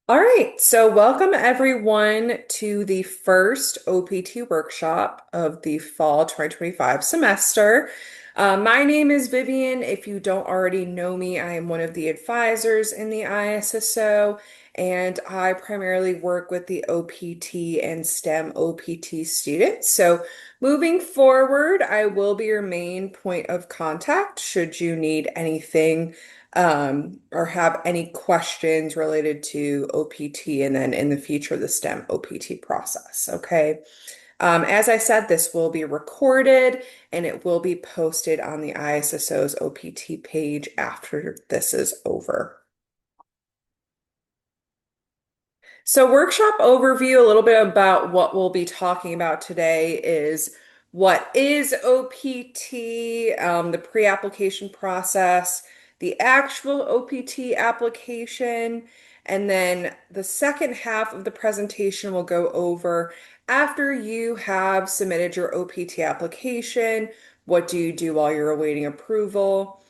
All right, so welcome everyone to the first OPT workshop of the fall 2025 semester. My name is Vivian. If you don't already know me, I am one of the advisors in the ISSO, and I primarily work with the OPT and STEM OPT students. So moving forward, I will be your main point of contact should you need anything or have any questions related to OPT and then in the future, the STEM OPT process. Okay. As I said, this will be recorded and it will be posted on the ISSO's OPT page after this is over. So, workshop overview, a little bit about what we'll be talking about today is what is OPT, the pre-application process, the actual OPT application, and then the second half of the presentation will go over after you have submitted your OPT application, what do you do while you're awaiting approval?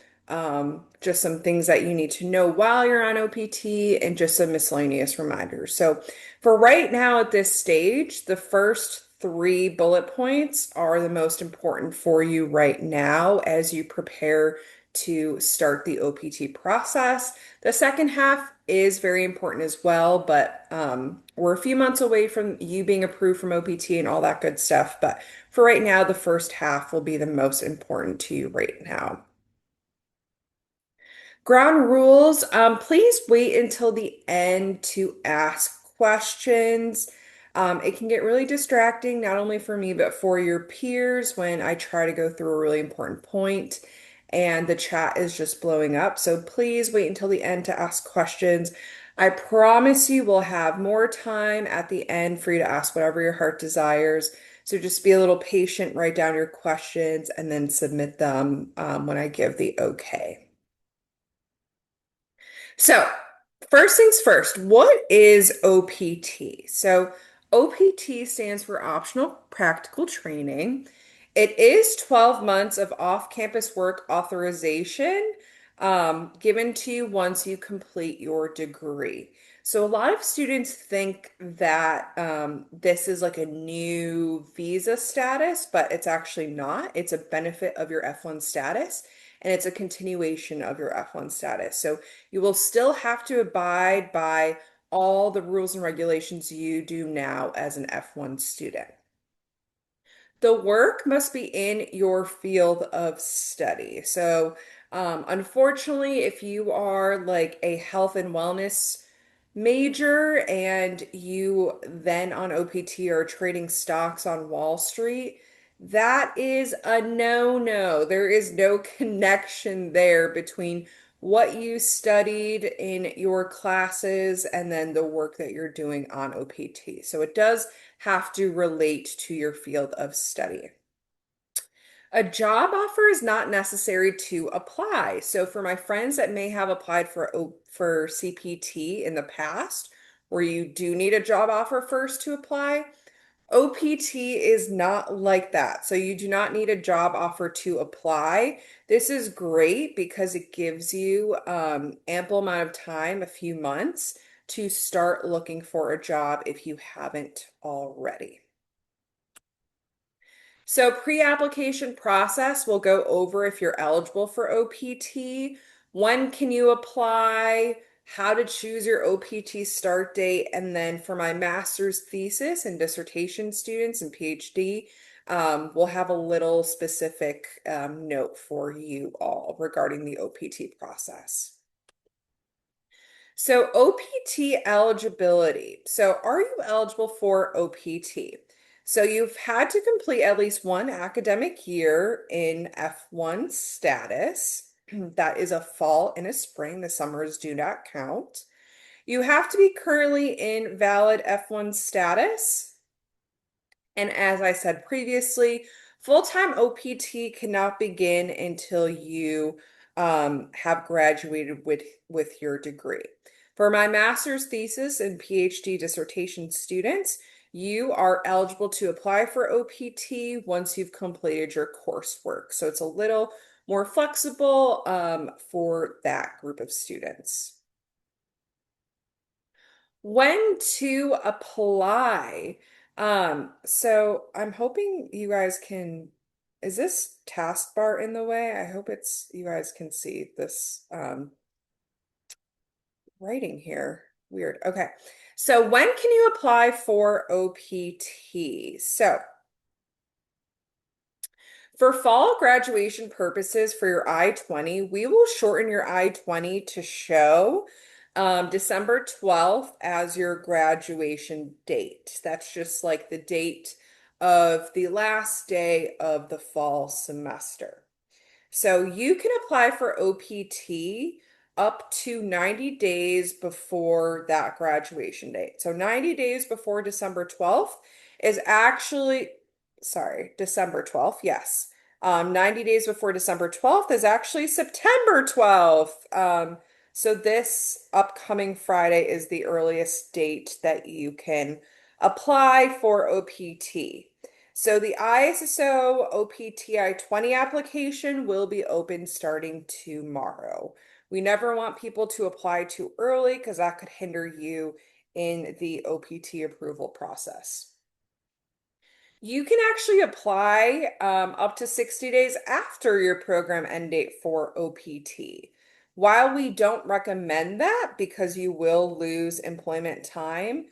Just some things that you need to know while you're on OPT and just some miscellaneous reminders. So, for right now at this stage, the first three bullet points are the most important for you right now as you prepare to start the OPT process. The second half is very important as well, but we're a few months away from you being approved from OPT and all that good stuff. But for right now, the first half will be the most important to you right now. Ground rules, please wait until the end to ask questions. It can get really distracting, not only for me, but for your peers when I try to go through a really important point and the chat is just blowing up. So please wait until the end to ask questions. I promise you we'll have more time at the end for you to ask whatever your heart desires. So just be a little patient, write down your questions, and then submit them when I give the okay. So, first things first, what is OPT? So, OPT stands for Optional Practical Training. It is 12 months of off-campus work authorization given to you once you complete your degree. So, a lot of students think that this is like a new visa status, but it's actually not. It's a benefit of your F1 status, and it's a continuation of your F1 status. So, you will still have to abide by all the rules and regulations you do now as an F1 student. The work must be in your field of study. So, unfortunately, if you are like a health and wellness major and you then on OPT are trading stocks on Wall Street, that is a no-no. There is no connection there between what you studied in your classes and then the work that you're doing on OPT. So it does have to relate to your field of study. A job offer is not necessary to apply. So for my friends that may have applied for CPT in the past, where you do need a job offer first to apply, OPT is not like that. So you do not need a job offer to apply. This is great because it gives you ample amount of time, a few months, to start looking for a job if you haven't already. So pre-application process, we'll go over if you're eligible for OPT, when can you apply, how to choose your OPT start date, and then for my master's thesis and dissertation students and PhD, we'll have a little specific note for you all regarding the OPT process. So OPT eligibility. So are you eligible for OPT? So you've had to complete at least one academic year in F1 status. That is a fall and a spring. The summers do not count. You have to be currently in valid F1 status. And as I said previously, full-time OPT cannot begin until you have graduated with your degree. For my master's thesis and PhD dissertation students, you are eligible to apply for OPT once you've completed your coursework. So it's a little more flexible for that group of students. When to apply. So I'm hoping you guys can, is this taskbar in the way? I hope it's, you guys can see this writing here. Weird. Okay. So when can you apply for OPT? So for fall graduation purposes for your I-20, we will shorten your I-20 to show December 12th as your graduation date. That's just like the date of the last day of the fall semester. So you can apply for OPT up to 90 days before that graduation date. So 90 days before December 12th is actually, sorry, December 12th, yes. 90 days before December 12th is actually September 12th. So this upcoming Friday is the earliest date that you can apply for OPT. So the ISSO OPTI 20 application will be open starting tomorrow. We never want people to apply too early because that could hinder you in the OPT approval process. You can actually apply up to 60 days after your program end date for OPT. While we don't recommend that because you will lose employment time,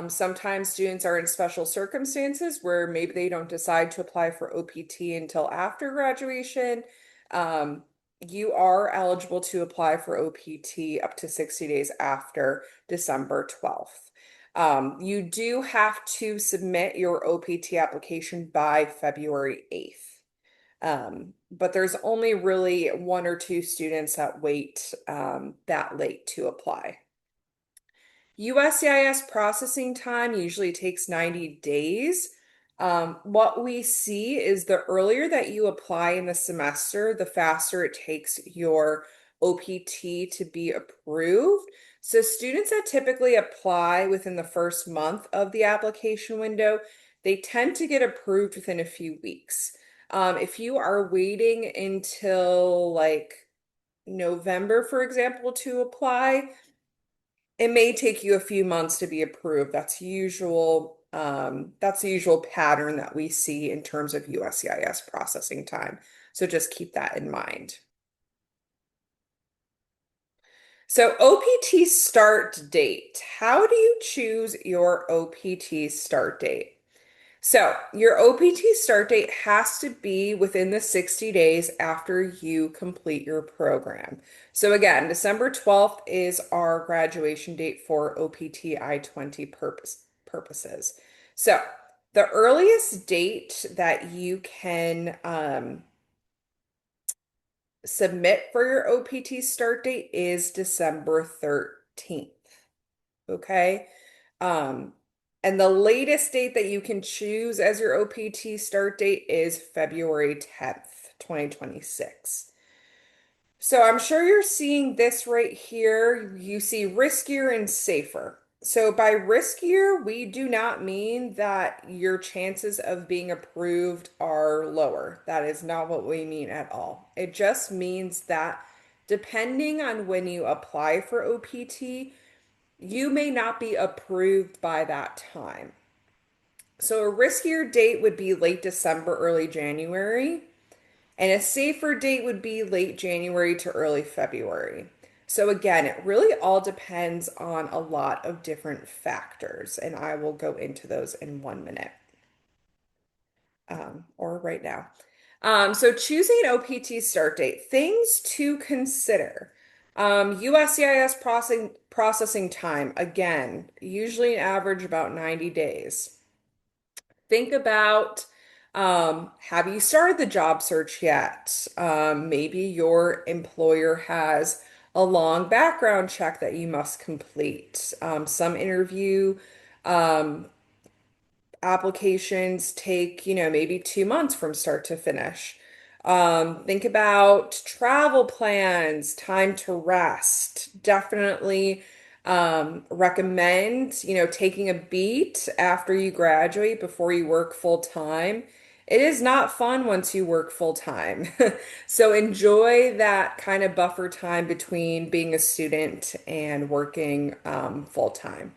sometimes students are in special circumstances where maybe they don't decide to apply for OPT until after graduation. Um, you are eligible to apply for OPT up to 60 days after December 12th. You do have to submit your OPT application by February 8th. But there's only really one or two students that wait that late to apply. USCIS processing time usually takes 90 days. What we see is the earlier that you apply in the semester, the faster it takes your OPT to be approved. So students that typically apply within the first month of the application window, they tend to get approved within a few weeks. If you are waiting until like November, for example, to apply, it may take you a few months to be approved. That's the usual pattern that we see in terms of USCIS processing time. So just keep that in mind. So OPT start date. How do you choose your OPT start date? So, your OPT start date has to be within the 60 days after you complete your program. So, again, December 12th is our graduation date for OPT I-20 purposes. So, the earliest date that you can submit for your OPT start date is December 13th. Okay. Um, and the latest date that you can choose as your OPT start date is February 10th, 2026. So I'm sure you're seeing this right here. You see riskier and safer. So by riskier, we do not mean that your chances of being approved are lower. That is not what we mean at all. It just means that depending on when you apply for OPT, you may not be approved by that time. So a riskier date would be late December, early January, and a safer date would be late January to early February. So again, it really all depends on a lot of different factors, and I will go into those in 1 minute, or right now. So choosing an OPT start date, things to consider. USCIS processing time, again, usually an average about 90 days. Think about have you started the job search yet? Maybe your employer has a long background check that you must complete. Some interview um, applications take, maybe 2 months from start to finish. Think about travel plans, time to rest. Definitely recommend, taking a beat after you graduate before you work full time. It is not fun once you work full time. So enjoy that kind of buffer time between being a student and working full time.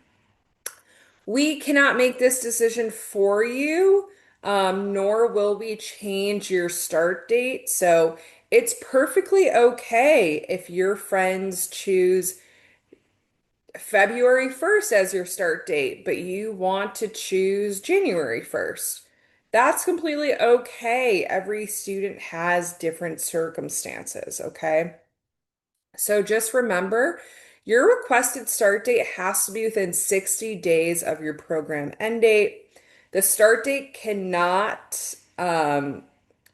We cannot make this decision for you, nor will we change your start date. So it's perfectly okay if your friends choose February 1st as your start date, but you want to choose January 1st. That's completely okay. Every student has different circumstances, okay? So just remember, your requested start date has to be within 60 days of your program end date. The start date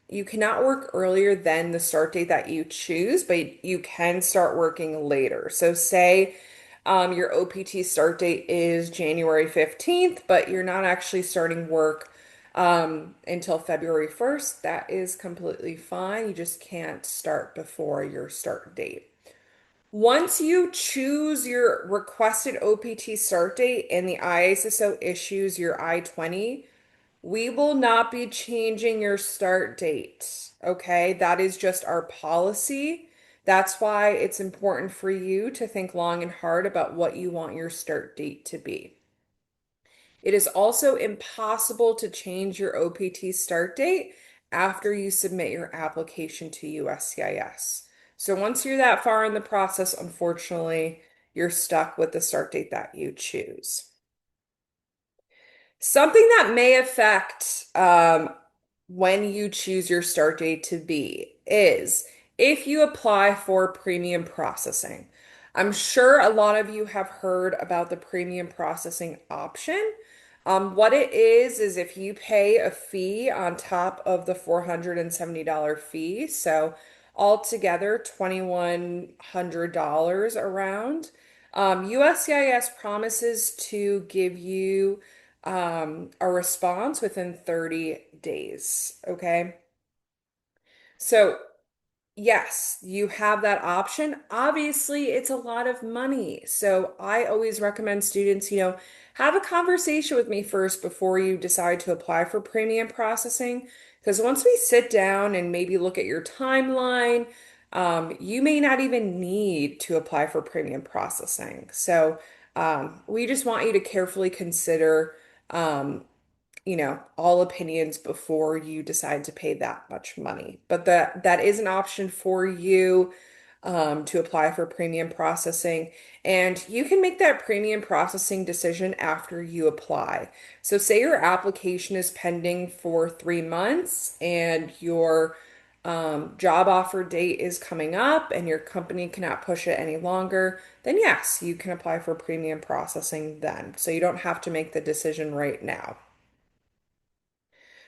you cannot work earlier than the start date that you choose, but you can start working later. So say your OPT start date is January 15th, but you're not actually starting work until February 1st. That is completely fine. You just can't start before your start date. Once you choose your requested OPT start date and the ISSO issues your I-20, we will not be changing your start date. Okay, that is just our policy. That's why it's important for you to think long and hard about what you want your start date to be. It is also impossible to change your OPT start date after you submit your application to USCIS. So once you're that far in the process, unfortunately, you're stuck with the start date that you choose. Something that may affect when you choose your start date to be is if you apply for premium processing. I'm sure a lot of you have heard about the premium processing option. What it is if you pay a fee on top of the $470 fee, so altogether $2,100 around. USCIS promises to give you a response within 30 days. Okay. So yes, you have that option. Obviously, it's a lot of money. So I always recommend students, have a conversation with me first before you decide to apply for premium processing. Because once we sit down and maybe look at your timeline, you may not even need to apply for premium processing. So we just want you to carefully consider um, all opinions before you decide to pay that much money. But that is an option for you to apply for premium processing. And you can make that premium processing decision after you apply. So say your application is pending for 3 months and your job offer date is coming up and your company cannot push it any longer, then yes, you can apply for premium processing then. So you don't have to make the decision right now.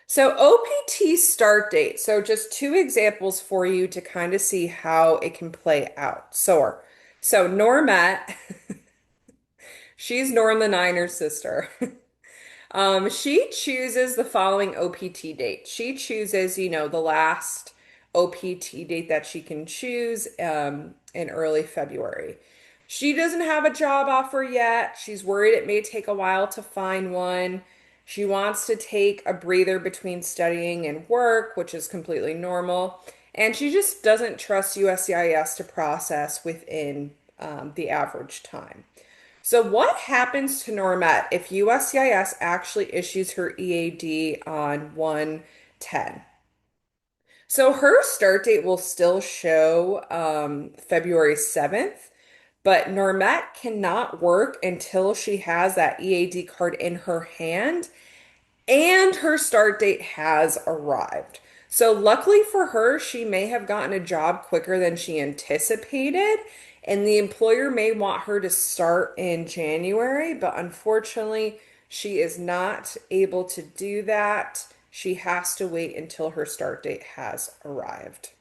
So OPT start date. So just two examples for you to kind of see how it can play out. So Normette, she's Norm the Niner's sister. She chooses the following OPT date. She chooses, the last OPT date that she can choose in early February. She doesn't have a job offer yet. She's worried it may take a while to find one. She wants to take a breather between studying and work, which is completely normal. And she just doesn't trust USCIS to process within the average time. So what happens to Normette if USCIS actually issues her EAD on 1/10? So her start date will still show February 7th, but Normette cannot work until she has that EAD card in her hand and her start date has arrived. So, luckily for her, she may have gotten a job quicker than she anticipated, and the employer may want her to start in January, but unfortunately, she is not able to do that. She has to wait until her start date has arrived.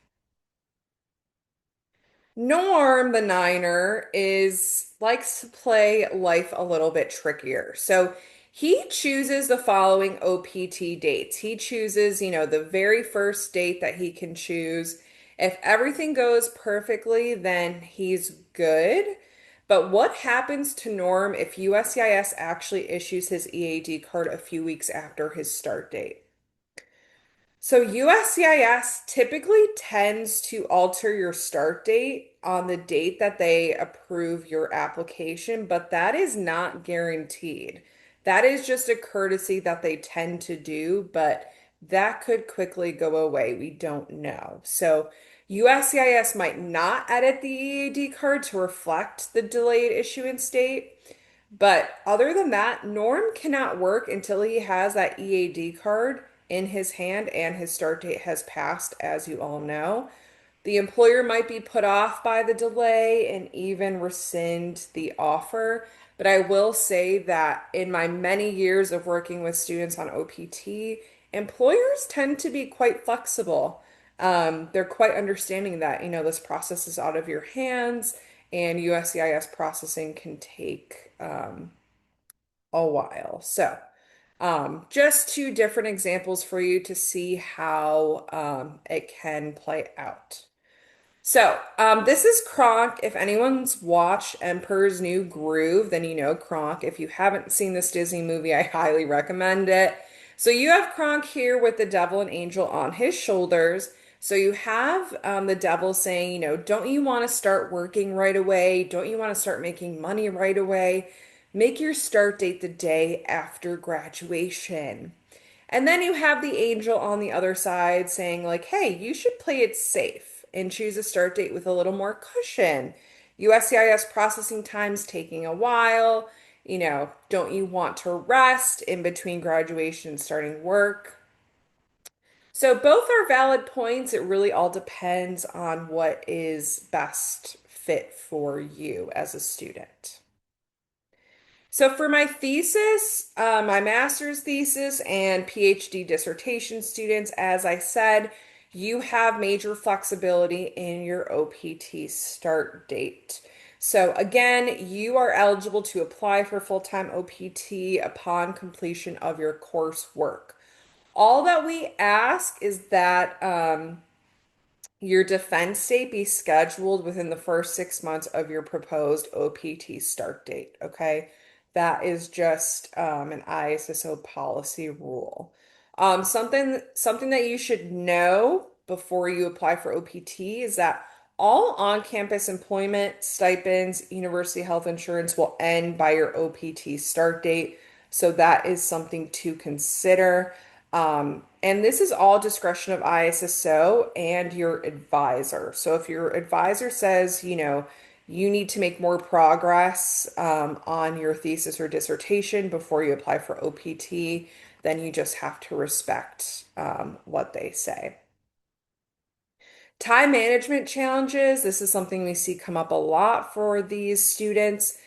Norm, the Niner, is likes to play life a little bit trickier. So he chooses the following OPT dates. He chooses, the very first date that he can choose. If everything goes perfectly, then he's good. But what happens to Norm if USCIS actually issues his EAD card a few weeks after his start date? So USCIS typically tends to alter your start date on the date that they approve your application, but that is not guaranteed. That is just a courtesy that they tend to do, but that could quickly go away. We don't know. So USCIS might not edit the EAD card to reflect the delayed issuance date. But other than that, Norm cannot work until he has that EAD card in his hand and his start date has passed, as you all know. The employer might be put off by the delay and even rescind the offer. But I will say that in my many years of working with students on OPT, employers tend to be quite flexible. They're quite understanding that, this process is out of your hands and USCIS processing can take a while. So, just two different examples for you to see how it can play out. So, this is Kronk. If anyone's watched Emperor's New Groove, then you know Kronk. If you haven't seen this Disney movie, I highly recommend it. So, you have Kronk here with the devil and angel on his shoulders. So, you have the devil saying, don't you want to start working right away? Don't you want to start making money right away? Make your start date the day after graduation. And then you have the angel on the other side saying, like, hey, you should play it safe and choose a start date with a little more cushion. USCIS processing time's taking a while. Don't you want to rest in between graduation and starting work? So both are valid points. It really all depends on what is best fit for you as a student. So for my thesis, my master's thesis and PhD dissertation students, as I said, you have major flexibility in your OPT start date. So again, you are eligible to apply for full-time OPT upon completion of your coursework. All that we ask is that your defense date be scheduled within the first 6 months of your proposed OPT start date, okay? That is just an ISSO policy rule. Something that you should know before you apply for OPT is that all on-campus employment, stipends, university health insurance will end by your OPT start date. So that is something to consider. And this is all discretion of ISSO and your advisor. So if your advisor says, you need to make more progress on your thesis or dissertation before you apply for OPT, then you just have to respect what they say. Time management challenges. This is something we see come up a lot for these students.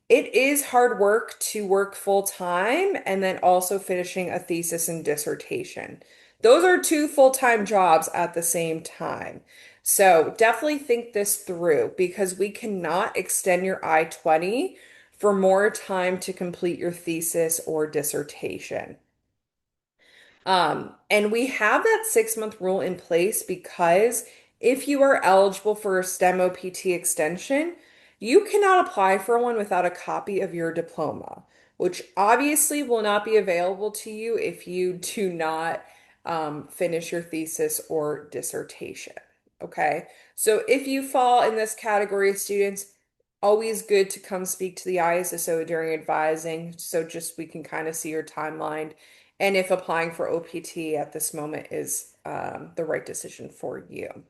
It is hard work to work full time and then also finishing a thesis and dissertation. Those are two full-time jobs at the same time. So definitely think this through because we cannot extend your I-20 for more time to complete your thesis or dissertation. And we have that 6 month rule in place because if you are eligible for a STEM OPT extension, you cannot apply for one without a copy of your diploma, which obviously will not be available to you if you do not finish your thesis or dissertation. Okay, so if you fall in this category of students, always good to come speak to the ISSO during advising, so just we can kind of see your timeline and if applying for OPT at this moment is the right decision for you.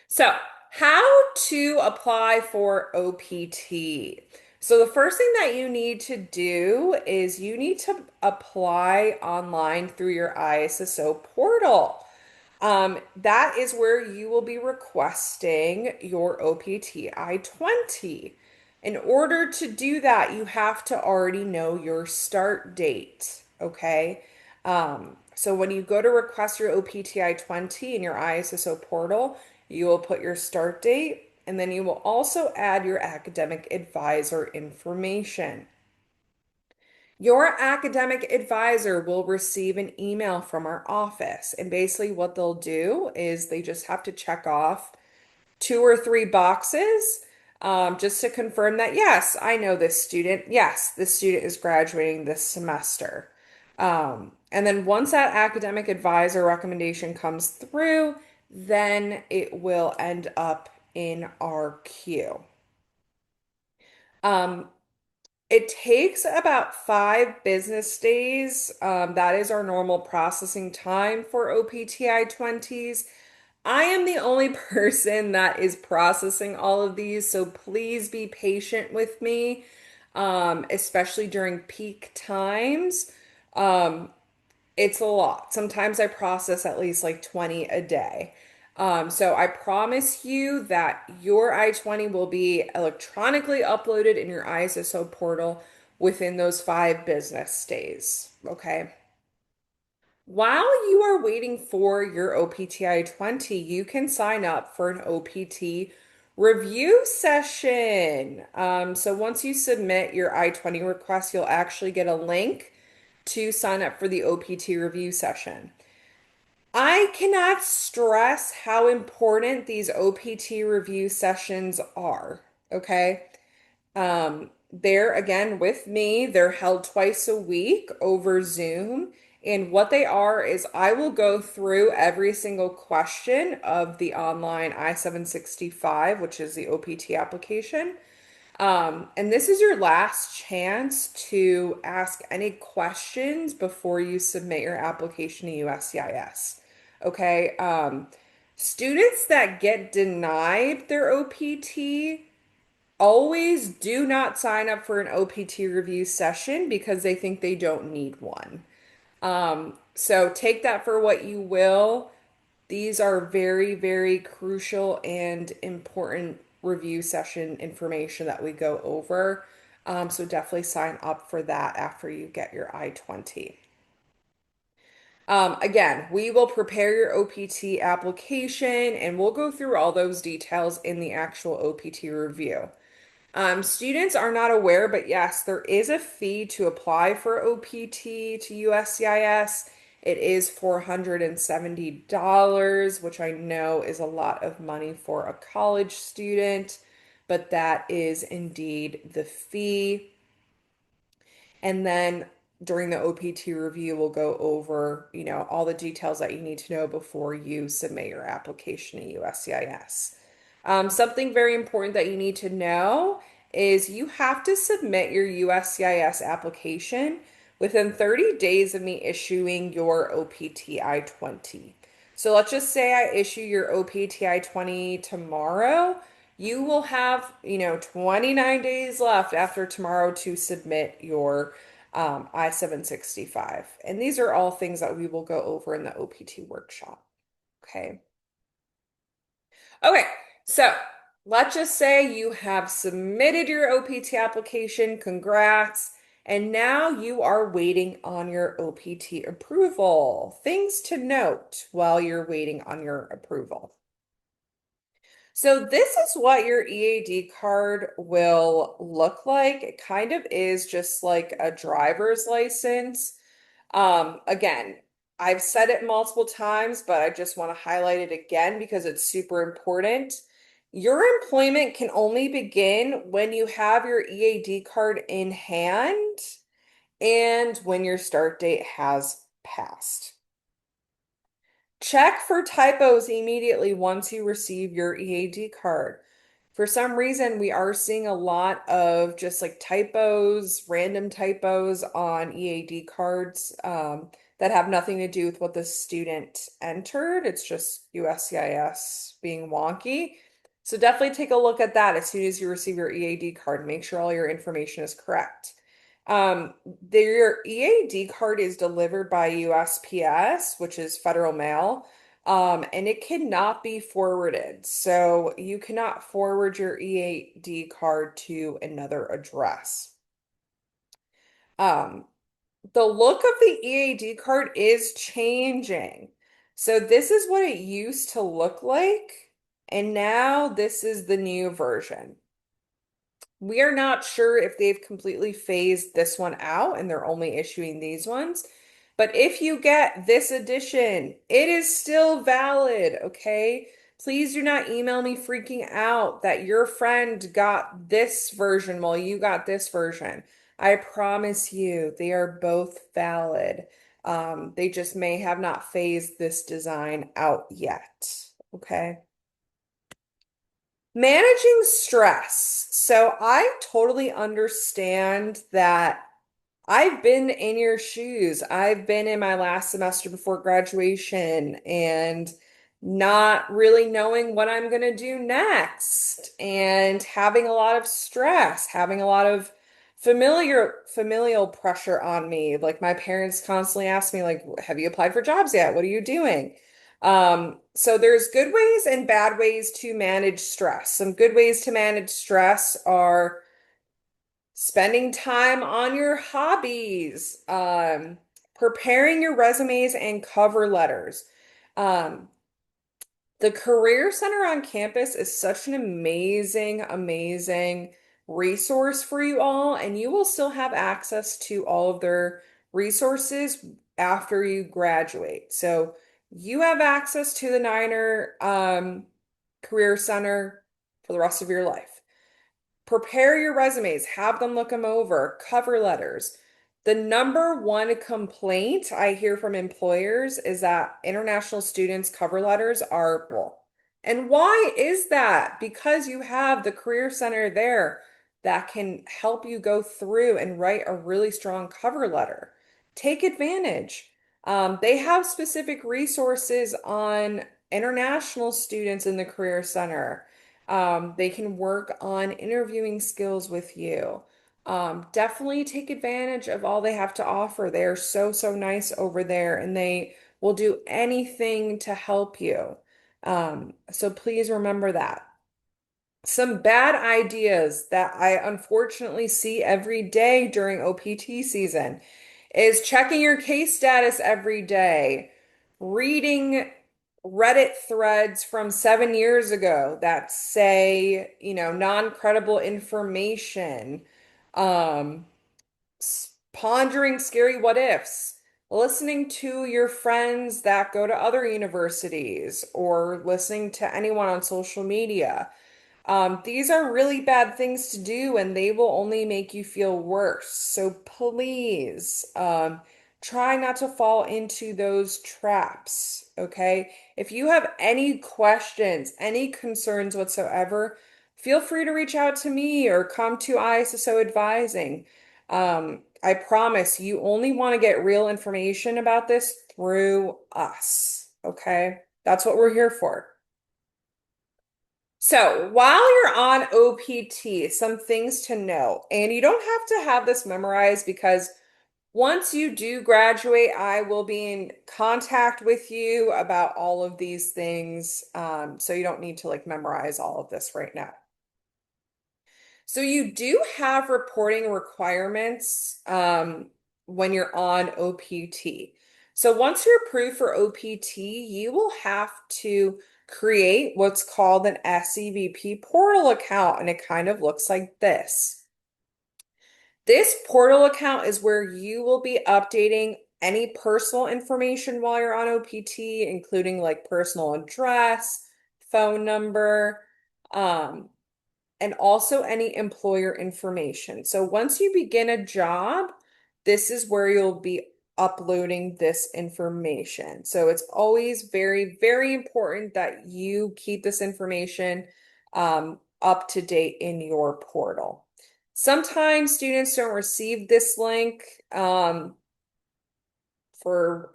So, how to apply for OPT? So, the first thing that you need to do is you need to apply online through your ISSO portal. That is where you will be requesting your OPT I-20. In order to do that, you have to already know your start date, okay? So when you go to request your OPT I-20 in your ISSO portal, you will put your start date and then you will also add your academic advisor information. Your academic advisor will receive an email from our office, and basically, what they'll do is they just have to check off two or three boxes just to confirm that, yes, I know this student. Yes, this student is graduating this semester. And then once that academic advisor recommendation comes through, then it will end up in our queue. Um, it takes about 5 business days. That is our normal processing time for OPTI 20s. I am the only person that is processing all of these, so please be patient with me, especially during peak times. Um, it's a lot. Sometimes I process at least like 20 a day. So I promise you that your I-20 will be electronically uploaded in your ISSO portal within those 5 business days. Okay. While you are waiting for your OPTI 20, you can sign up for an OPT review session. So once you submit your I-20 request, you'll actually get a link to sign up for the OPT review session. I cannot stress how important these OPT review sessions are. Okay. They're again with me. They're held twice a week over Zoom. And what they are is I will go through every single question of the online I-765, which is the OPT application. And this is your last chance to ask any questions before you submit your application to USCIS. Okay. Students that get denied their OPT always do not sign up for an OPT review session because they think they don't need one. So take that for what you will. These are very, very crucial and important review session information that we go over. So definitely sign up for that after you get your I-20. Again, we will prepare your OPT application and we'll go through all those details in the actual OPT review. Students are not aware, but yes, there is a fee to apply for OPT to USCIS. It is $470, which I know is a lot of money for a college student, but that is indeed the fee. And then during the OPT review, we'll go over, all the details that you need to know before you submit your application to USCIS. Something very important that you need to know is you have to submit your USCIS application within 30 days of me issuing your OPT I-20. So let's just say I issue your OPT I-20 tomorrow. You will have, 29 days left after tomorrow to submit your I-765. And these are all things that we will go over in the OPT workshop. Okay. Okay. So let's just say you have submitted your OPT application. Congrats. And now you are waiting on your OPT approval. Things to note while you're waiting on your approval. So this is what your EAD card will look like. It kind of is just like a driver's license. Again, I've said it multiple times, but I just want to highlight it again because it's super important. Your employment can only begin when you have your EAD card in hand and when your start date has passed. Check for typos immediately once you receive your EAD card. For some reason, we are seeing a lot of just like typos, random typos on EAD cards that have nothing to do with what the student entered. It's just USCIS being wonky. So definitely take a look at that as soon as you receive your EAD card. Make sure all your information is correct. Your EAD card is delivered by USPS, which is Federal Mail, and it cannot be forwarded. So you cannot forward your EAD card to another address. Um, the look of the EAD card is changing. So this is what it used to look like, and now this is the new version. We are not sure if they've completely phased this one out and they're only issuing these ones. But if you get this edition, it is still valid, okay? Please do not email me freaking out that your friend got this version while you got this version. I promise you, they are both valid. They just may have not phased this design out yet. Okay. Managing stress. So I totally understand that I've been in your shoes. I've been in my last semester before graduation and not really knowing what I'm going to do next and having a lot of stress, having a lot of familial pressure on me. Like my parents constantly ask me like, have you applied for jobs yet? What are you doing? So there's good ways and bad ways to manage stress. Some good ways to manage stress are spending time on your hobbies, preparing your resumes and cover letters. Um, the Career Center on campus is such an amazing resource for you all, and you will still have access to all of their resources after you graduate. So you have access to the Niner Career Center for the rest of your life. Prepare your resumes, have them look them over, cover letters. The number one complaint I hear from employers is that international students' cover letters are full. And why is that? Because you have the Career Center there that can help you go through and write a really strong cover letter. Take advantage. They have specific resources on international students in the Career Center. They can work on interviewing skills with you. Definitely take advantage of all they have to offer. They're so nice over there and they will do anything to help you. So please remember that. Some bad ideas that I unfortunately see every day during OPT season is checking your case status every day, reading Reddit threads from 7 years ago that say, non-credible information, um, pondering scary what ifs, listening to your friends that go to other universities, or listening to anyone on social media. These are really bad things to do and they will only make you feel worse. So please, try not to fall into those traps, okay? If you have any questions, any concerns whatsoever, feel free to reach out to me or come to ISSO Advising. I promise you only want to get real information about this through us, okay? That's what we're here for. So while you're on OPT, some things to know, and you don't have to have this memorized because once you do graduate, I will be in contact with you about all of these things. So you don't need to like memorize all of this right now. So you do have reporting requirements when you're on OPT. So once you're approved for OPT, you will have to create what's called an SEVP portal account, and it kind of looks like this. This portal account is where you will be updating any personal information while you're on OPT, including like personal address, phone number, um, and also any employer information. So once you begin a job, this is where you'll be uploading this information. So it's always very important that you keep this information up to date in your portal. Sometimes students don't receive this link for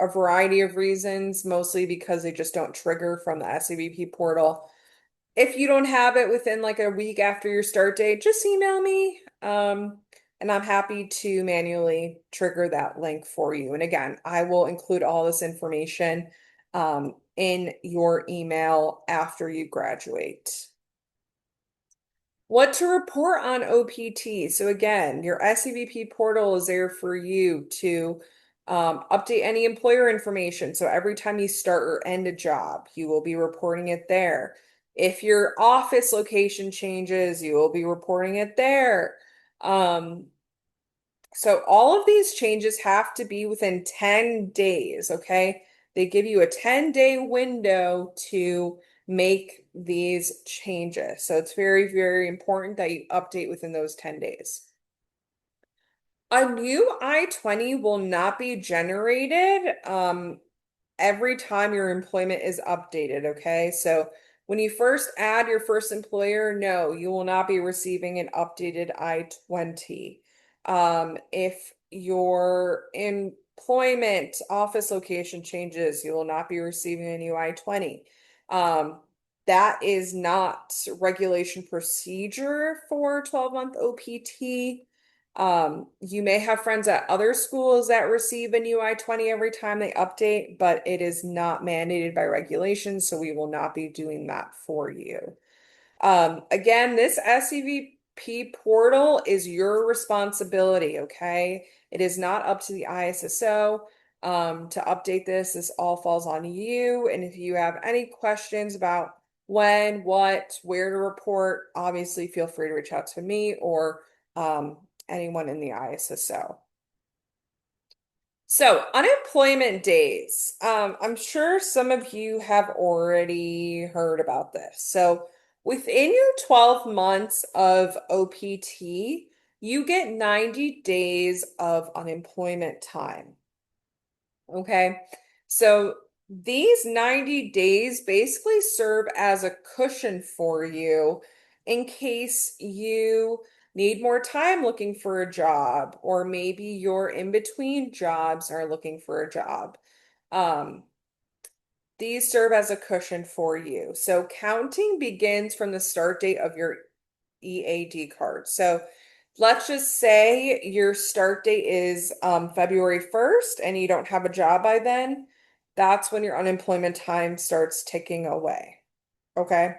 a variety of reasons, mostly because they just don't trigger from the SAVP portal. If you don't have it within like a week after your start date, just email me. And I'm happy to manually trigger that link for you. And again, I will include all this information in your email after you graduate. What to report on OPT? So again, your SEVP portal is there for you to update any employer information. So every time you start or end a job, you will be reporting it there. If your office location changes, you will be reporting it there. So all of these changes have to be within 10 days, okay? They give you a 10-day window to make these changes. So it's very important that you update within those 10 days. A new I-20 will not be generated every time your employment is updated, okay? So when you first add your first employer, no, you will not be receiving an updated I-20. If your employment office location changes, you will not be receiving a new I-20. Um, that is not regulation procedure for 12-month OPT. You may have friends at other schools that receive a new I-20 every time they update, but it is not mandated by regulation, so we will not be doing that for you. Again, this SEVP portal is your responsibility, okay? It is not up to the ISSO to update this. This all falls on you. And if you have any questions about when, what, where to report, obviously feel free to reach out to me or anyone in the ISSO. So, unemployment days. I'm sure some of you have already heard about this. So, within your 12 months of OPT, you get 90 days of unemployment time. Okay. So these 90 days basically serve as a cushion for you in case you need more time looking for a job, or maybe you're in between jobs and are looking for a job. Um, these serve as a cushion for you. So counting begins from the start date of your EAD card. So let's just say your start date is February 1st and you don't have a job by then. That's when your unemployment time starts ticking away. Okay.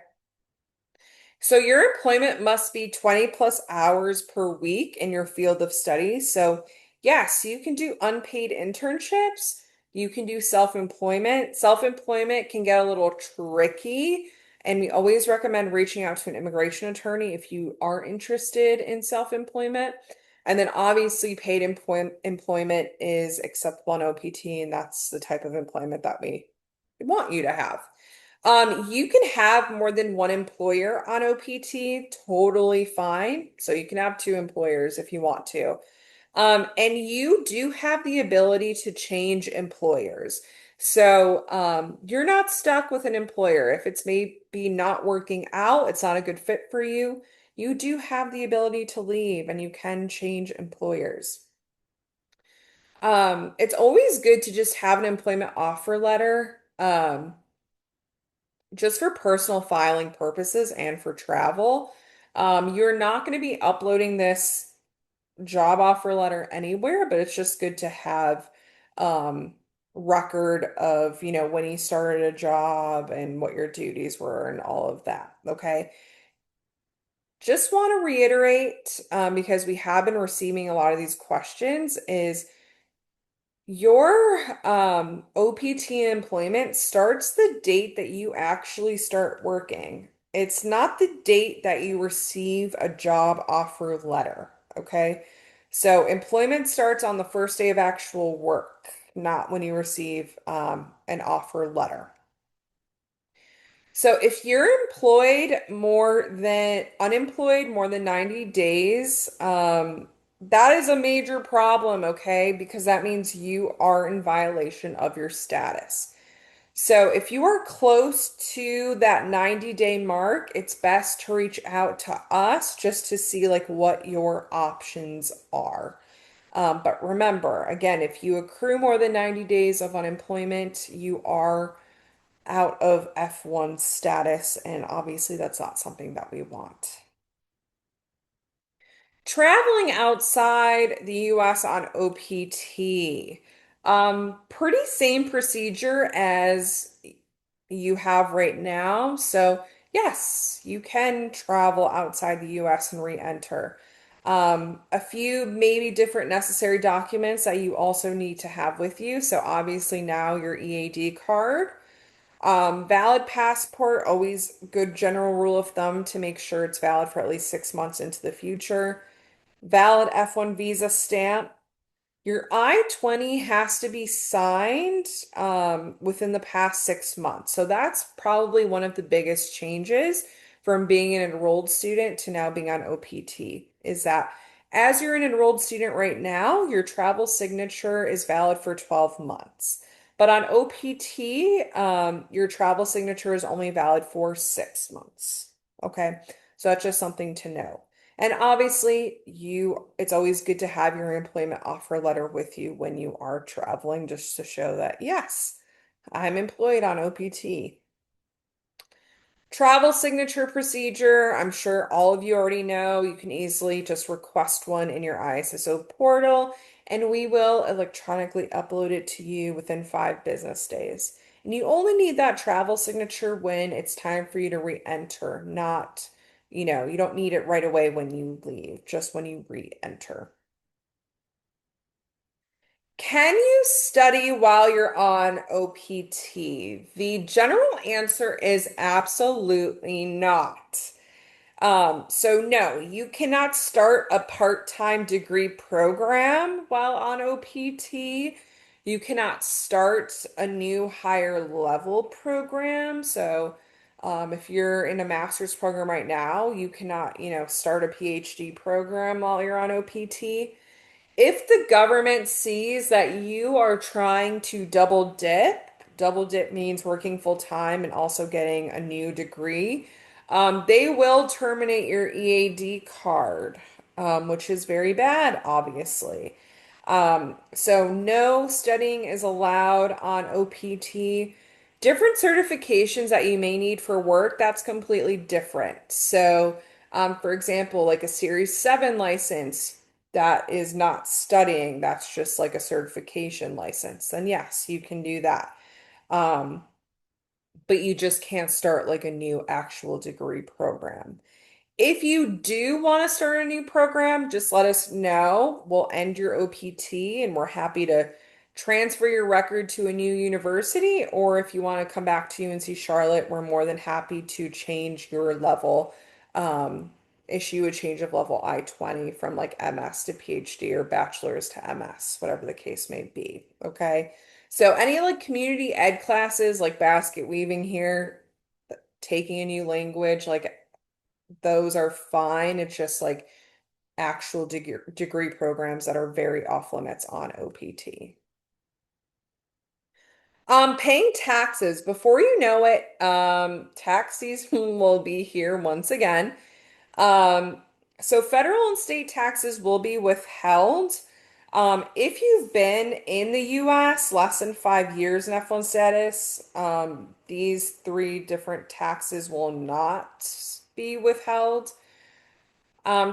So your employment must be 20 plus hours per week in your field of study. So yes, you can do unpaid internships. You can do self-employment. Self-employment can get a little tricky, and we always recommend reaching out to an immigration attorney if you are interested in self-employment. And then obviously employment is acceptable on OPT, and that's the type of employment that we want you to have. You can have more than one employer on OPT, totally fine. So you can have two employers if you want to. And you do have the ability to change employers. So you're not stuck with an employer. If it's maybe not working out, it's not a good fit for you, you do have the ability to leave and you can change employers. It's always good to just have an employment offer letter. Just for personal filing purposes and for travel. You're not going to be uploading this job offer letter anywhere, but it's just good to have um, record of, when you started a job and what your duties were and all of that. Okay. Just want to reiterate, because we have been receiving a lot of these questions, is your OPT employment starts the date that you actually start working. It's not the date that you receive a job offer letter, okay? So employment starts on the first day of actual work, not when you receive an offer letter. So if you're unemployed more than 90 days, that is a major problem, okay? Because that means you are in violation of your status. So if you are close to that 90-day mark, it's best to reach out to us just to see like what your options are. But remember, again, if you accrue more than 90 days of unemployment, you are out of F1 status, and obviously that's not something that we want. Traveling outside the US on OPT, pretty same procedure as you have right now. So, yes, you can travel outside the US and re-enter. A few maybe different necessary documents that you also need to have with you. So, obviously, now your EAD card. Valid passport, always good general rule of thumb to make sure it's valid for at least 6 months into the future. Valid F1 visa stamp. Your I-20 has to be signed within the past 6 months. So that's probably one of the biggest changes from being an enrolled student to now being on OPT is that as you're an enrolled student right now, your travel signature is valid for 12 months. But on OPT, your travel signature is only valid for 6 months. Okay. So that's just something to know. And obviously, it's always good to have your employment offer letter with you when you are traveling, just to show that, yes, I'm employed on OPT. Travel signature procedure, I'm sure all of you already know. You can easily just request one in your ISSO portal, and we will electronically upload it to you within 5 business days. And you only need that travel signature when it's time for you to re-enter, not, you don't need it right away when you leave, just when you re-enter. Can you study while you're on OPT? The general answer is absolutely not. So no, you cannot start a part-time degree program while on OPT. You cannot start a new higher level program. So, if you're in a master's program right now, you cannot, start a PhD program while you're on OPT. If the government sees that you are trying to double dip means working full time and also getting a new degree, they will terminate your EAD card, which is very bad, obviously. So no studying is allowed on OPT. Different certifications that you may need for work, that's completely different. So, for example, like a Series 7 license, that is not studying, that's just like a certification license, then yes, you can do that. Um, but you just can't start like a new actual degree program. If you do want to start a new program, just let us know. We'll end your OPT and we're happy to transfer your record to a new university. Or if you want to come back to UNC Charlotte, we're more than happy to change your level, um, issue a change of level I-20 from like MS to PhD or bachelor's to MS, whatever the case may be. Okay. So any like community ed classes like basket weaving here, taking a new language, like those are fine. It's just like actual degree programs that are very off limits on OPT. Paying taxes. Before you know it, tax season will be here once again. Um, so federal and state taxes will be withheld. If you've been in the US less than 5 years in F1 status, these three different taxes will not be withheld.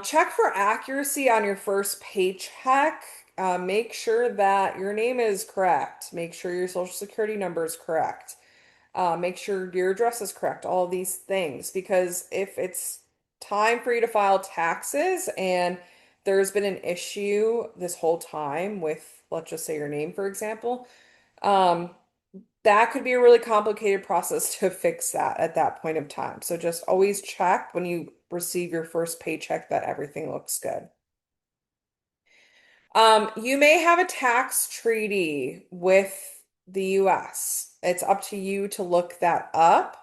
Check for accuracy on your first paycheck. Make sure that your name is correct. Make sure your social security number is correct. Make sure your address is correct. All these things. Because if it's time for you to file taxes and there's been an issue this whole time with, let's just say your name, for example, um, that could be a really complicated process to fix that at that point of time. So just always check when you receive your first paycheck that everything looks good. You may have a tax treaty with the US. It's up to you to look that up.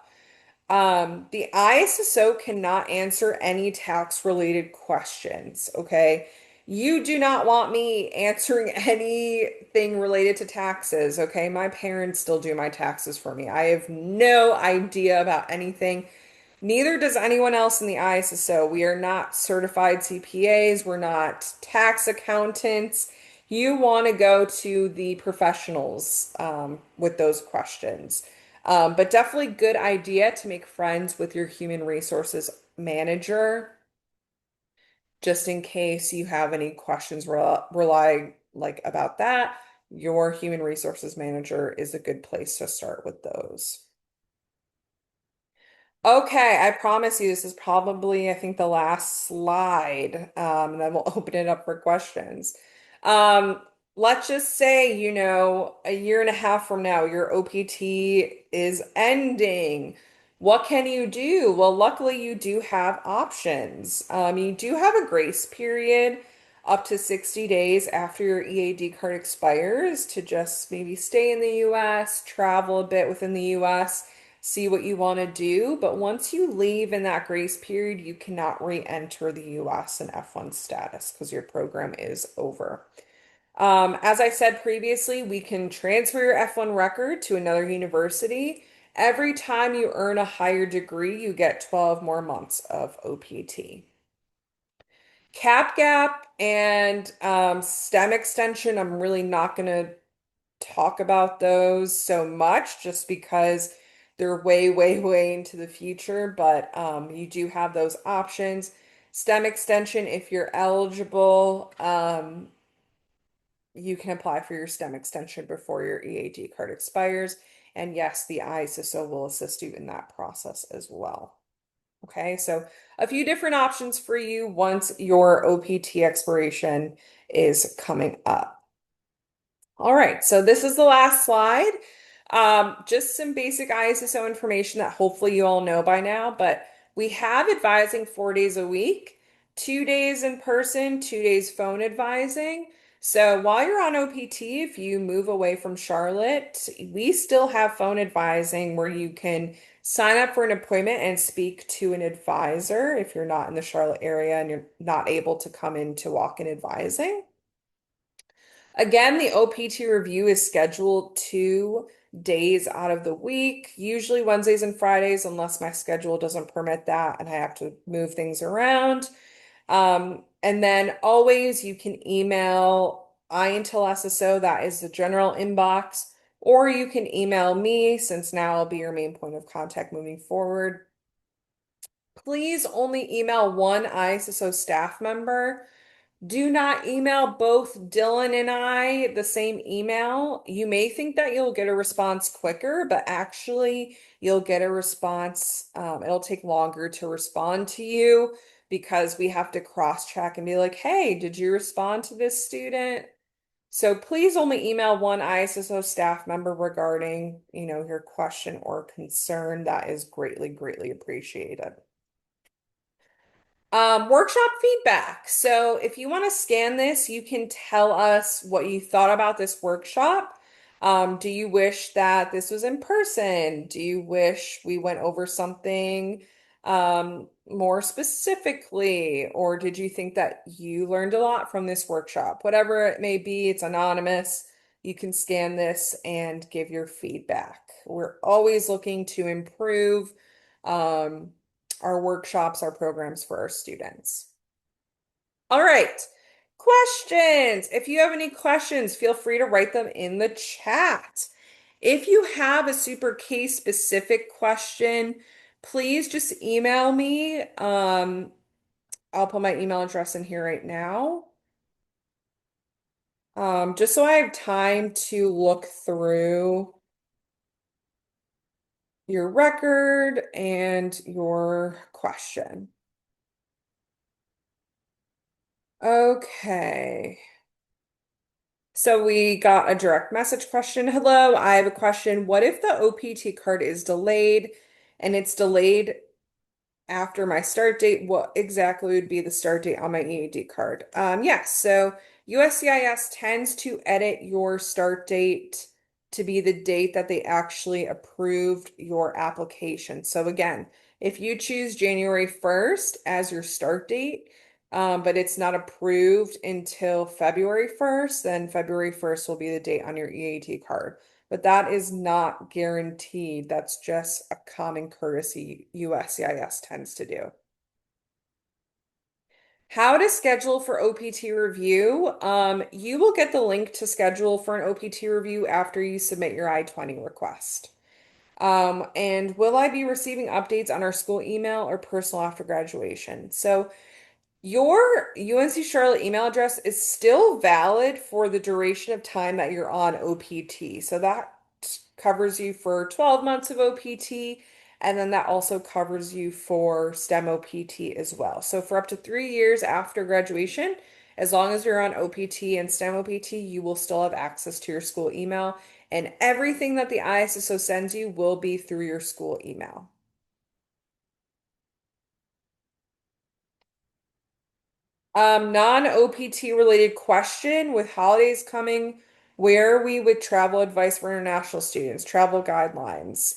The ISSO cannot answer any tax related questions, okay? You do not want me answering anything related to taxes, okay? My parents still do my taxes for me. I have no idea about anything. Neither does anyone else in the ISSO. We are not certified CPAs, we're not tax accountants. You want to go to the professionals with those questions. But definitely good idea to make friends with your human resources manager, just in case you have any questions rely like about that. Your human resources manager is a good place to start with those. Okay, I promise you this is probably, I think, the last slide. And then we'll open it up for questions. Um, let's just say, a year and a half from now, your OPT is ending. What can you do? Well, luckily you do have options. You do have a grace period up to 60 days after your EAD card expires to just maybe stay in the US, travel a bit within the US. see what you want to do. But once you leave in that grace period, you cannot re-enter the US in F1 status because your program is over. As I said previously, we can transfer your F1 record to another university. Every time you earn a higher degree, you get 12 more months of OPT. Cap gap and STEM extension, I'm really not going to talk about those so much just because they're way, way, way into the future, but you do have those options. STEM extension, if you're eligible, you can apply for your STEM extension before your EAD card expires. And yes, the ISSO will assist you in that process as well. Okay, so a few different options for you once your OPT expiration is coming up. All right, so this is the last slide. Just some basic ISSO information that hopefully you all know by now, but we have advising 4 days a week, 2 days in person, 2 days phone advising. So while you're on OPT, if you move away from Charlotte, we still have phone advising where you can sign up for an appointment and speak to an advisor if you're not in the Charlotte area and you're not able to come in to walk-in advising. Again, the OPT review is scheduled 2 days out of the week, usually Wednesdays and Fridays, unless my schedule doesn't permit that and I have to move things around. And then always you can email IUntilSSO, that is the general inbox, or you can email me since now I'll be your main point of contact moving forward. Please only email one ISSO staff member. Do not email both Dylan and I the same email. You may think that you'll get a response quicker, but actually, you'll get a response. It'll take longer to respond to you because we have to cross-check and be like, hey, did you respond to this student? So please only email one ISSO staff member regarding, your question or concern. That is greatly, greatly appreciated. Workshop feedback. So if you want to scan this, you can tell us what you thought about this workshop. Do you wish that this was in person? Do you wish we went over something more specifically? Or did you think that you learned a lot from this workshop? Whatever it may be, it's anonymous. You can scan this and give your feedback. We're always looking to improve. Um, our workshops, our programs for our students. All right. Questions. If you have any questions, feel free to write them in the chat. If you have a super case specific question, please just email me. I'll put my email address in here right now. Just so I have time to look through your record and your question. Okay. So we got a direct message question. Hello, I have a question. What if the OPT card is delayed and it's delayed after my start date? What exactly would be the start date on my EAD card? Yes, so USCIS tends to edit your start date to be the date that they actually approved your application. So again, if you choose January 1st as your start date, but it's not approved until February 1st, then February 1st will be the date on your EAD card. But that is not guaranteed. That's just a common courtesy USCIS tends to do. How to schedule for OPT review. You will get the link to schedule for an OPT review after you submit your I-20 request. And will I be receiving updates on our school email or personal after graduation? So your UNC Charlotte email address is still valid for the duration of time that you're on OPT. So that covers you for 12 months of OPT, and then that also covers you for STEM OPT as well. So for up to 3 years after graduation, as long as you're on OPT and STEM OPT, you will still have access to your school email, and everything that the ISSO sends you will be through your school email. Non-OPT related question with holidays coming, Where are we with travel advice for international students? Travel guidelines.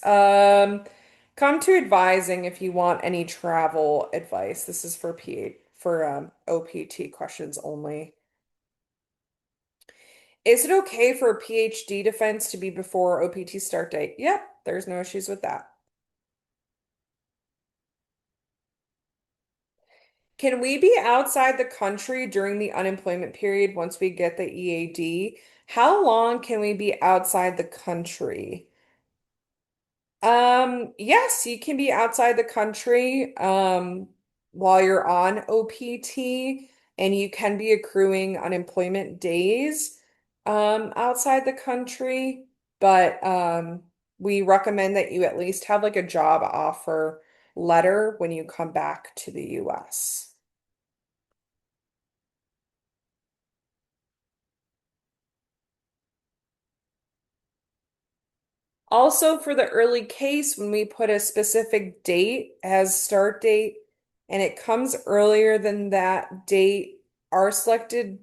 Come to advising if you want any travel advice. This is for OPT questions only. Is it okay for a PhD defense to be before OPT start date? Yep, there's no issues with that. Can we be outside the country during the unemployment period once we get the EAD? How long can we be outside the country? Yes, you can be outside the country while you're on OPT, and you can be accruing unemployment days outside the country, but we recommend that you at least have like a job offer letter when you come back to the US. Also, for the early case, when we put a specific date as start date and it comes earlier than that date, our selected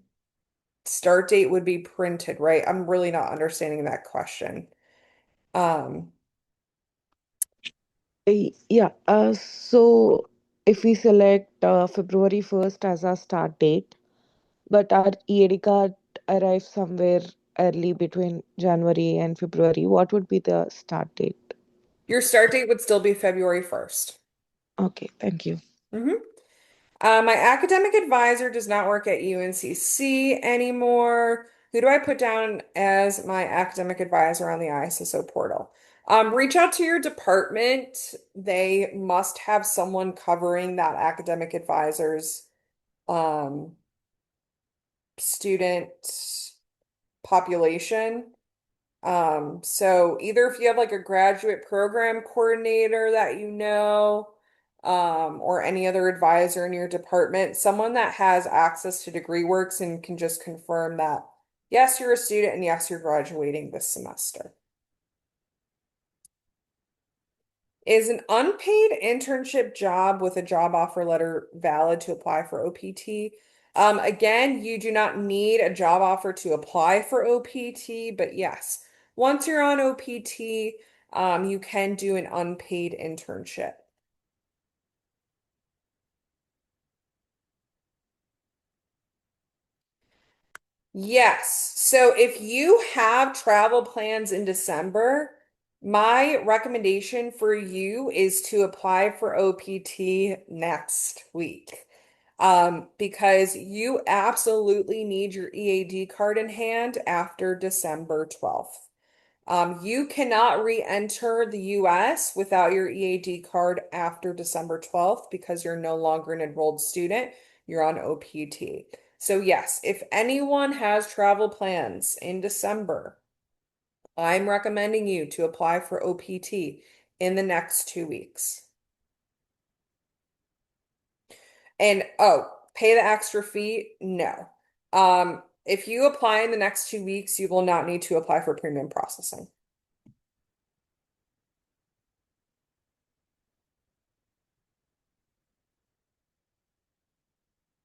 start date would be printed, right? I'm really not understanding that question. Um, Yeah, so if we select February 1st as our start date, but our EAD card arrives somewhere early between January and February, what would be the start date? your start date would still be February 1st. Okay, thank you. hmm my academic advisor does not work at UNCC anymore. Who do I put down as my academic advisor on the ISSO portal? Reach out to your department. They must have someone covering that academic advisor's um, student population. So either if you have like a graduate program coordinator that you know, or any other advisor in your department, someone that has access to DegreeWorks and can just confirm that, yes, you're a student and yes, you're graduating this semester. Is an unpaid internship job with a job offer letter valid to apply for OPT? Again, you do not need a job offer to apply for OPT, but yes, once you're on OPT, you can do an unpaid internship. Yes. So if you have travel plans in December, my recommendation for you is to apply for OPT next week. Because you absolutely need your EAD card in hand after December 12th. You cannot re-enter the US without your EAD card after December 12th because you're no longer an enrolled student. You're on OPT. So, yes, if anyone has travel plans in December, I'm recommending you to apply for OPT in the next 2 weeks. And oh, pay the extra fee? No. If you apply in the next 2 weeks, you will not need to apply for premium processing.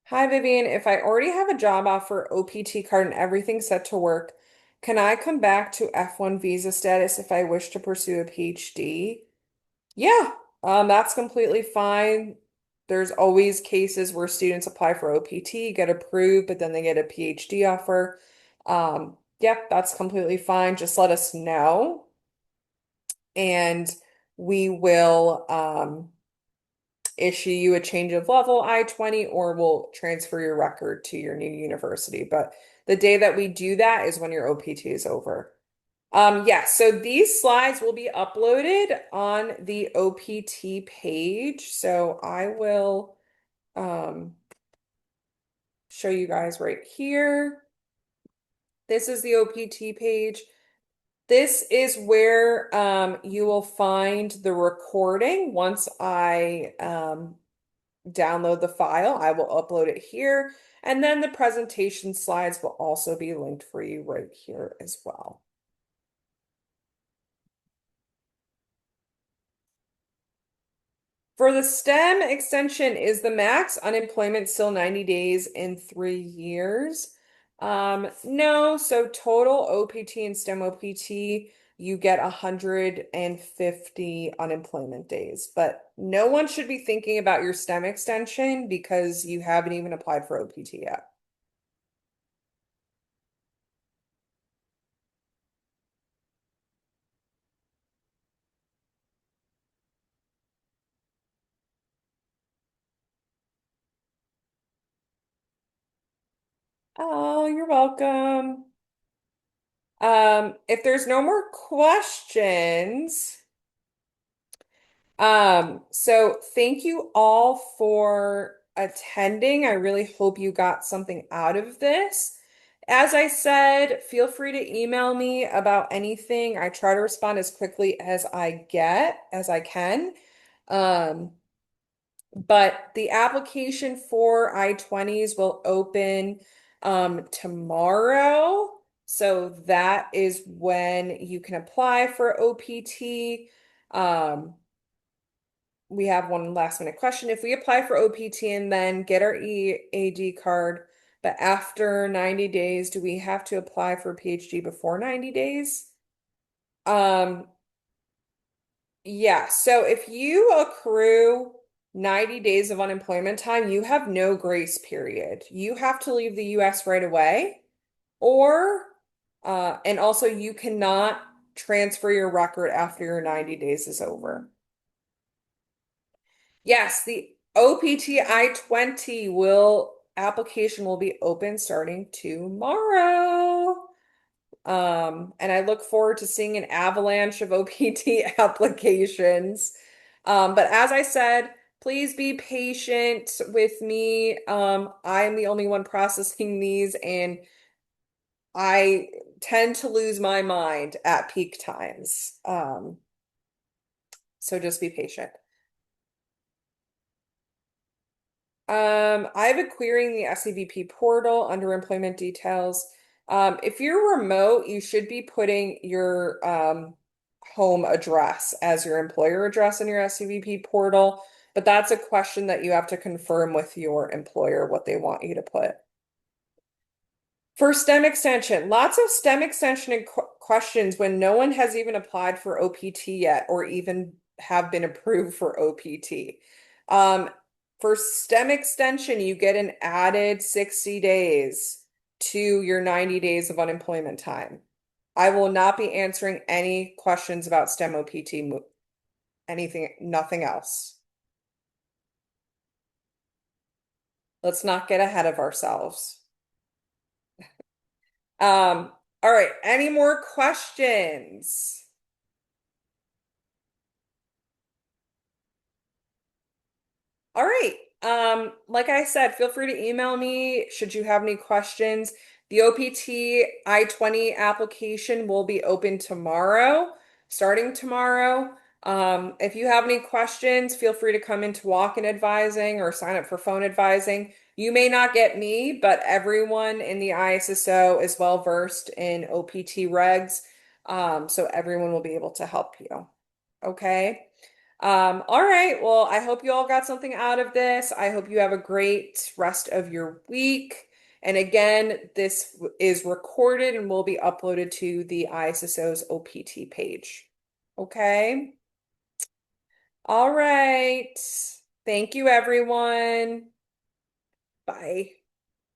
Hi, Vivian. If I already have a job offer, OPT card, and everything set to work, can I come back to F1 visa status if I wish to pursue a PhD? Yeah, that's completely fine. There's always cases where students apply for OPT, get approved, but then they get a PhD offer. Yep, that's completely fine. Just let us know, and we will issue you a change of level I-20 or we'll transfer your record to your new university. But the day that we do that is when your OPT is over. Yes, so these slides will be uploaded on the OPT page. So I will um, show you guys right here. This is the OPT page. This is where you will find the recording once I download the file. I will upload it here. And then the presentation slides will also be linked for you right here as well. For the STEM extension, is the max unemployment still 90 days in 3 years? No, so total OPT and STEM OPT, you get 150 unemployment days, but no one should be thinking about your STEM extension because you haven't even applied for OPT yet. Oh, you're welcome. If there's no more questions, so thank you all for attending. I really hope you got something out of this. As I said, feel free to email me about anything. I try to respond as quickly as I can. Um, but the application for I-20s will open tomorrow. So that is when you can apply for OPT. Um, we have one last minute question. If we apply for OPT and then get our EAD card, but after 90 days, do we have to apply for PhD before 90 days? Um, yeah. So if you accrue 90 days of unemployment time, you have no grace period. You have to leave the US right away, or, and also you cannot transfer your record after your 90 days is over. Yes, the OPT I-20 application will be open starting tomorrow. And I look forward to seeing an avalanche of OPT applications. But as I said, please be patient with me. I'm the only one processing these, and I tend to lose my mind at peak times. So just be patient. I have a query in the SEVP portal under employment details. If you're remote, you should be putting your home address as your employer address in your SEVP portal, but that's a question that you have to confirm with your employer what they want you to put. For STEM extension, lots of STEM extension and questions when no one has even applied for OPT yet or even have been approved for OPT. Um, for STEM extension, you get an added 60 days to your 90 days of unemployment time. I will not be answering any questions about STEM OPT, anything, nothing else. Let's not get ahead of ourselves. All right, any more questions? All right. Like I said, feel free to email me should you have any questions. The OPT I-20 application will be open tomorrow, starting tomorrow. If you have any questions, feel free to come into walk-in advising or sign up for phone advising. You may not get me, but everyone in the ISSO is well versed in OPT regs, so everyone will be able to help you. Okay. All right. Well, I hope you all got something out of this. I hope you have a great rest of your week. And again, this is recorded and will be uploaded to the ISSO's OPT page. Okay. All right. Thank you, everyone. Bye.